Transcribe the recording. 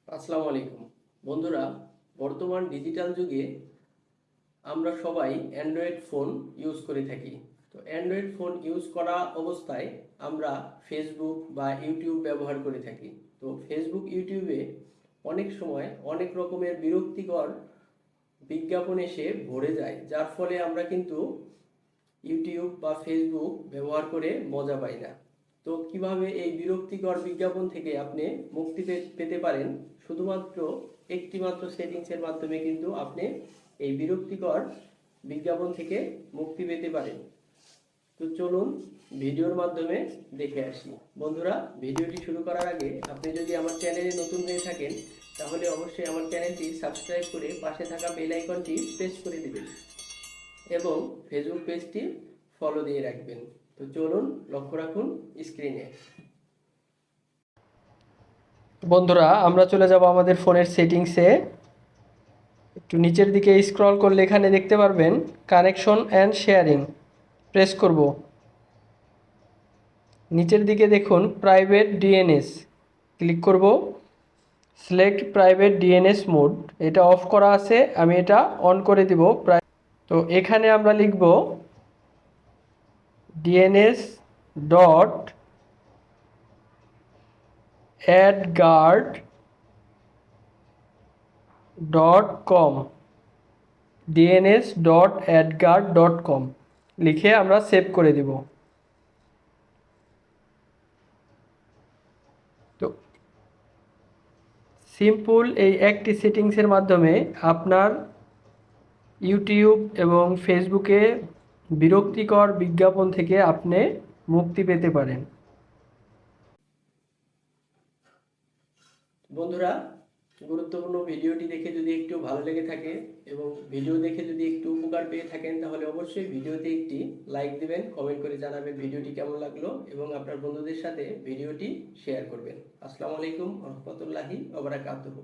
আসসালামু আলাইকুম বন্ধুরা। বর্তমান ডিজিটাল যুগে আমরা সবাই অ্যান্ড্রয়েড ফোন ইউজ করে থাকি। তো অ্যান্ড্রয়েড ফোন ইউজ করা অবস্থায় আমরা ফেসবুক বা ইউটিউব ব্যবহার করে থাকি। তো ফেসবুক ইউটিউবে অনেক সময় অনেক রকমের বিরক্তিকর বিজ্ঞাপন এসে ভরে যায়, যার ফলে আমরা কিন্তু ইউটিউব বা ফেসবুক ব্যবহার করে মজা পাই না। তো কিভাবে এই বিরক্তিকর বিজ্ঞাপন থেকে আপনি মুক্তি পেতে পারেন, শুধুমাত্র একটি মাত্র সেটিংসের মাধ্যমে কিন্তু আপনি এই বিরক্তিকর বিজ্ঞাপন থেকে মুক্তি পেতে পারেন। তো চলুন ভিডিওর মাধ্যমে দেখে আসি। বন্ধুরা, ভিডিওটি শুরু করার আগে আপনি যদি আমার চ্যানেলে নতুন হয়ে থাকেন তাহলে অবশ্যই আমার চ্যানেলটি সাবস্ক্রাইব করে পাশে থাকা বেল আইকনটি প্রেস করে দেবেন এবং ফেসবুক পেজটি ফলো দিয়ে রাখবেন। তো চলুন লক্ষ্য রাখুন স্ক্রিনে। বন্ধুরা, আমরা চলে যাব আমাদের ফোনের সেটিংসে। একটু নিচের দিকে স্ক্রল করলে এখানে দেখতে পারবেন কানেকশন অ্যান্ড শেয়ারিং, প্রেস করব। নিচের দিকে দেখুন প্রাইভেট ডিএনএস, ক্লিক করব। সিলেক্ট প্রাইভেট ডিএনএস মোড, এটা অফ করা আছে, আমি এটা অন করে দিব। তো এখানে আমরা লিখব DNS dot AdGuard dot com, dns.adguard.com লিখে আমরা সেভ করে দিব। তো সিম্পল এই একটি সেটিংসের মাধ্যমে আপনার ইউটিউব এবং ফেসবুকে বিরক্তিকর বিজ্ঞাপন থেকে আপনি মুক্তি পেতে পারেন। বন্ধুরা, গুরুত্বপূর্ণ ভিডিওটি দেখে যদি একটু ভালো লেগে থাকে এবং ভিডিও দেখে যদি একটু উপকার পেয়ে থাকেন তাহলে অবশ্যই ভিডিওতে একটি লাইক দিবেন, কমেন্ট করে জানাবেন ভিডিওটি কেমন লাগলো এবং আপনার বন্ধুদের সাথে ভিডিওটি শেয়ার করবেন। আসসালামু আলাইকুম ওয়া রাহমাতুল্লাহি ওয়া বারাকাতুহু।